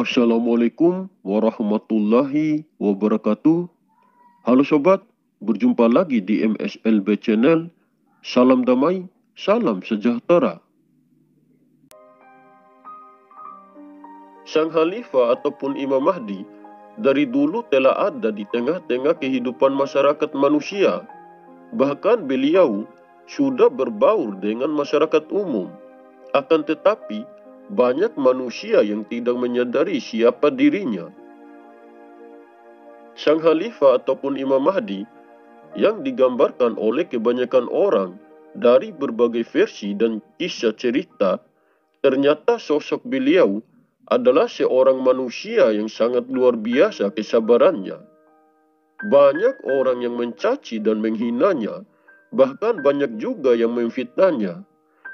Assalamualaikum warahmatullahi wabarakatuh. Halo sobat, berjumpa lagi di MSLB Channel. Salam damai, salam sejahtera. Sang Khalifah ataupun Imam Mahdi dari dulu telah ada di tengah-tengah kehidupan masyarakat manusia. Bahkan beliau sudah berbaur dengan masyarakat umum. Akan tetapi, banyak manusia yang tidak menyadari siapa dirinya. Sang Khalifah ataupun Imam Mahdi yang digambarkan oleh kebanyakan orang dari berbagai versi dan kisah cerita, ternyata sosok beliau adalah seorang manusia yang sangat luar biasa kesabarannya. Banyak orang yang mencaci dan menghinanya, bahkan banyak juga yang memfitnahnya.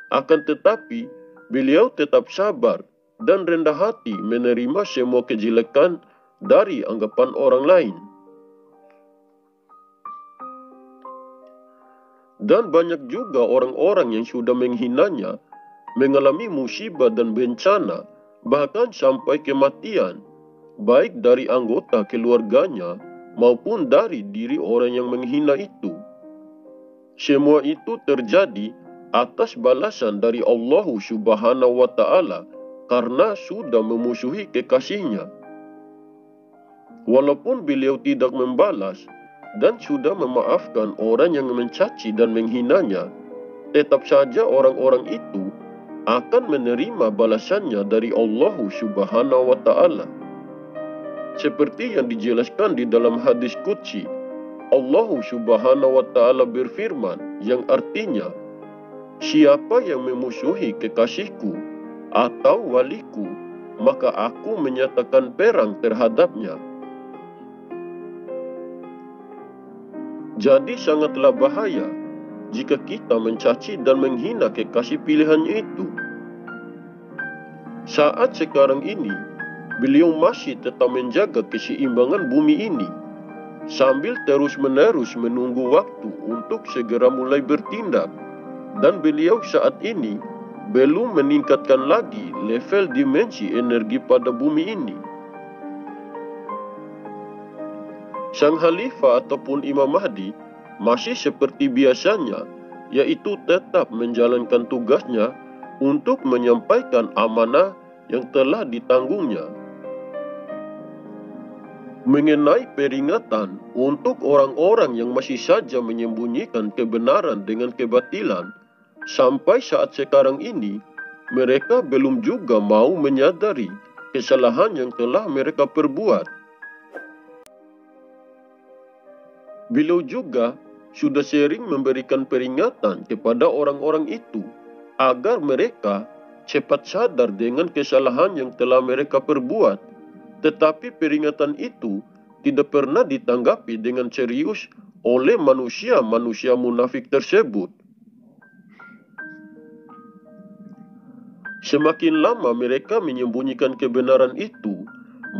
Akan tetapi, beliau tetap sabar dan rendah hati menerima semua kejelekan dari anggapan orang lain. Dan banyak juga orang-orang yang sudah menghinanya, mengalami musibah dan bencana, bahkan sampai kematian, baik dari anggota keluarganya maupun dari diri orang yang menghina itu. Semua itu terjadi atas balasan dari Allah Subhanahu wa Ta'ala karena sudah memusuhi kekasihnya. Walaupun beliau tidak membalas dan sudah memaafkan orang yang mencaci dan menghinanya, tetap saja orang-orang itu akan menerima balasannya dari Allah Subhanahu wa Ta'ala. Seperti yang dijelaskan di dalam hadis qudsi, Allah Subhanahu wa Ta'ala berfirman yang artinya, siapa yang memusuhi kekasihku atau waliku, maka aku menyatakan perang terhadapnya. Jadi sangatlah bahaya jika kita mencaci dan menghina kekasih pilihannya itu. Saat sekarang ini, beliau masih tetap menjaga keseimbangan bumi ini, sambil terus-menerus menunggu waktu untuk segera mulai bertindak. Dan beliau saat ini belum meningkatkan lagi level dimensi energi pada bumi ini. Sang Khalifah ataupun Imam Mahdi masih seperti biasanya, yaitu tetap menjalankan tugasnya untuk menyampaikan amanah yang telah ditanggungnya. Mengenai peringatan untuk orang-orang yang masih saja menyembunyikan kebenaran dengan kebatilan, sampai saat sekarang ini, mereka belum juga mau menyadari kesalahan yang telah mereka perbuat. Beliau juga sudah sering memberikan peringatan kepada orang-orang itu agar mereka cepat sadar dengan kesalahan yang telah mereka perbuat. Tetapi peringatan itu tidak pernah ditanggapi dengan serius oleh manusia-manusia munafik tersebut. Semakin lama mereka menyembunyikan kebenaran itu,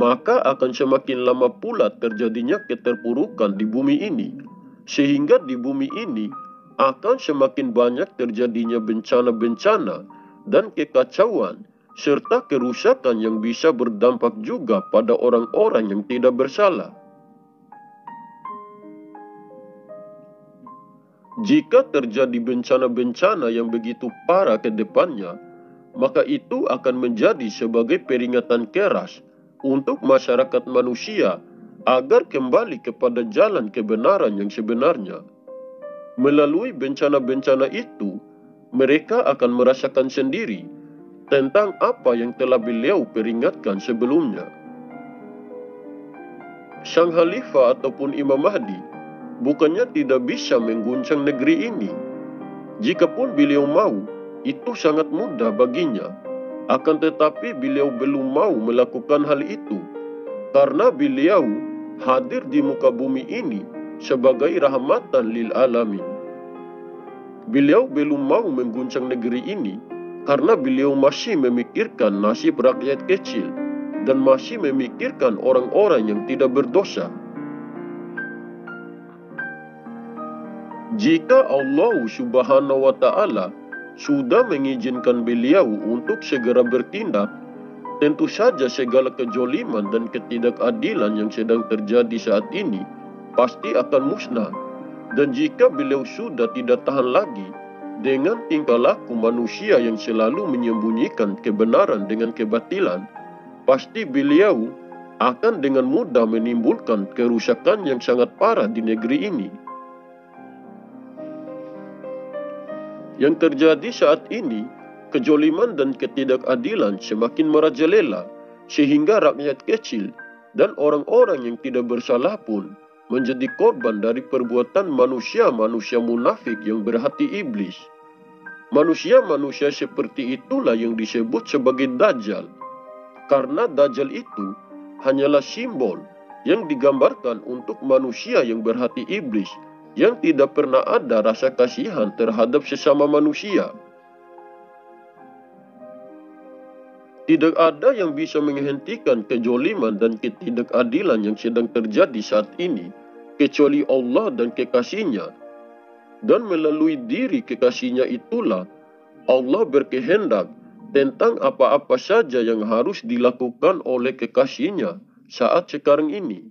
maka akan semakin lama pula terjadinya keterpurukan di bumi ini. Sehingga di bumi ini akan semakin banyak terjadinya bencana-bencana dan kekacauan, serta kerusakan yang bisa berdampak juga pada orang-orang yang tidak bersalah. Jika terjadi bencana-bencana yang begitu parah ke depannya, maka itu akan menjadi sebagai peringatan keras untuk masyarakat manusia agar kembali kepada jalan kebenaran yang sebenarnya. Melalui bencana-bencana itu, mereka akan merasakan sendiri tentang apa yang telah beliau peringatkan sebelumnya. Sang Khalifah ataupun Imam Mahdi bukannya tidak bisa mengguncang negeri ini. Jikapun beliau mau, itu sangat mudah baginya. Akan tetapi beliau belum mau melakukan hal itu, karena beliau hadir di muka bumi ini sebagai rahmatan lil alamin. Beliau belum mau mengguncang negeri ini karena beliau masih memikirkan nasib rakyat kecil dan masih memikirkan orang-orang yang tidak berdosa. Jika Allah Subhanahu wa Ta'ala sudah mengizinkan beliau untuk segera bertindak, Tentu saja segala kejoliman dan ketidakadilan yang sedang terjadi saat ini pasti akan musnah. Dan jika beliau sudah tidak tahan lagi dengan tingkah laku manusia yang selalu menyembunyikan kebenaran dengan kebatilan, pasti beliau akan dengan mudah menimbulkan kerusakan yang sangat parah di negeri ini. Yang terjadi saat ini, kejoliman dan ketidakadilan semakin merajalela, sehingga rakyat kecil dan orang-orang yang tidak bersalah pun menjadi korban dari perbuatan manusia-manusia munafik yang berhati iblis. Manusia-manusia seperti itulah yang disebut sebagai Dajjal, karena Dajjal itu hanyalah simbol yang digambarkan untuk manusia yang berhati iblis, yang tidak pernah ada rasa kasihan terhadap sesama manusia. Tidak ada yang bisa menghentikan kejoliman dan ketidakadilan yang sedang terjadi saat ini, kecuali Allah dan kekasihnya. Dan melalui diri kekasihnya itulah, Allah berkehendak tentang apa-apa saja yang harus dilakukan oleh kekasihnya saat sekarang ini.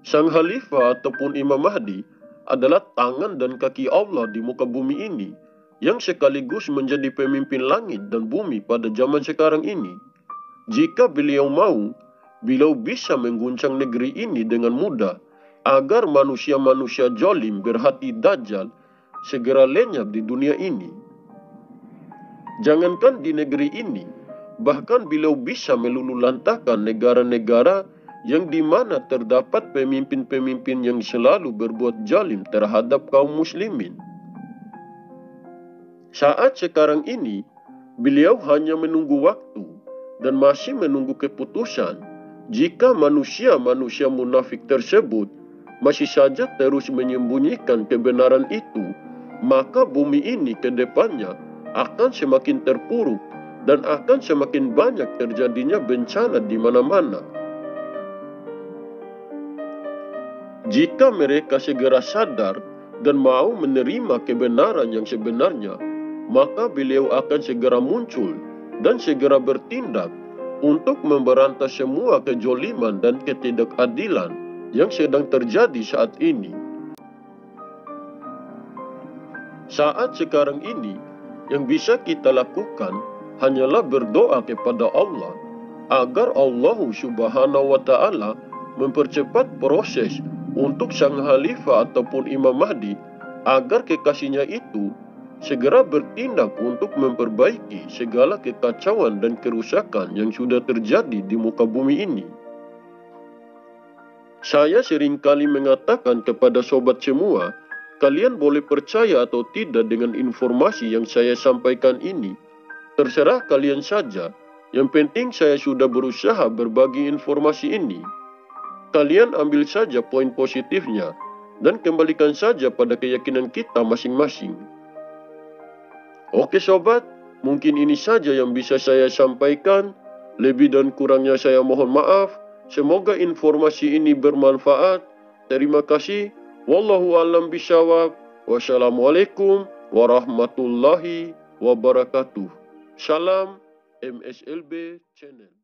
Sang Khalifah ataupun Imam Mahdi adalah tangan dan kaki Allah di muka bumi ini, yang sekaligus menjadi pemimpin langit dan bumi pada zaman sekarang ini. Jika beliau mau, beliau bisa mengguncang negeri ini dengan mudah, agar manusia-manusia jolim berhati Dajjal segera lenyap di dunia ini. Jangankan di negeri ini, bahkan beliau bisa meluluhlantahkan negara-negara yang dimana terdapat pemimpin-pemimpin yang selalu berbuat zalim terhadap kaum muslimin. Saat sekarang ini, beliau hanya menunggu waktu dan masih menunggu keputusan. Jika manusia-manusia munafik tersebut masih saja terus menyembunyikan kebenaran itu, maka bumi ini ke depannya akan semakin terpuruk dan akan semakin banyak terjadinya bencana di mana-mana. Jika mereka segera sadar dan mau menerima kebenaran yang sebenarnya, maka beliau akan segera muncul dan segera bertindak untuk memberantas semua kejoliman dan ketidakadilan yang sedang terjadi saat ini. Saat sekarang ini, yang bisa kita lakukan hanyalah berdoa kepada Allah agar Allah Subhanahu wa Ta'ala mempercepat proses untuk sang Khalifah ataupun Imam Mahdi, agar kekasihnya itu segera bertindak untuk memperbaiki segala kekacauan dan kerusakan yang sudah terjadi di muka bumi ini. Saya seringkali mengatakan kepada sobat semua, kalian boleh percaya atau tidak dengan informasi yang saya sampaikan ini. Terserah kalian saja. Yang penting saya sudah berusaha berbagi informasi ini. Kalian ambil saja poin positifnya dan kembalikan saja pada keyakinan kita masing-masing. Oke sobat, mungkin ini saja yang bisa saya sampaikan. Lebih dan kurangnya saya mohon maaf. Semoga informasi ini bermanfaat. Terima kasih. Wallahu a'lam bishawab. Wassalamualaikum warahmatullahi wabarakatuh. Salam MSLB Channel.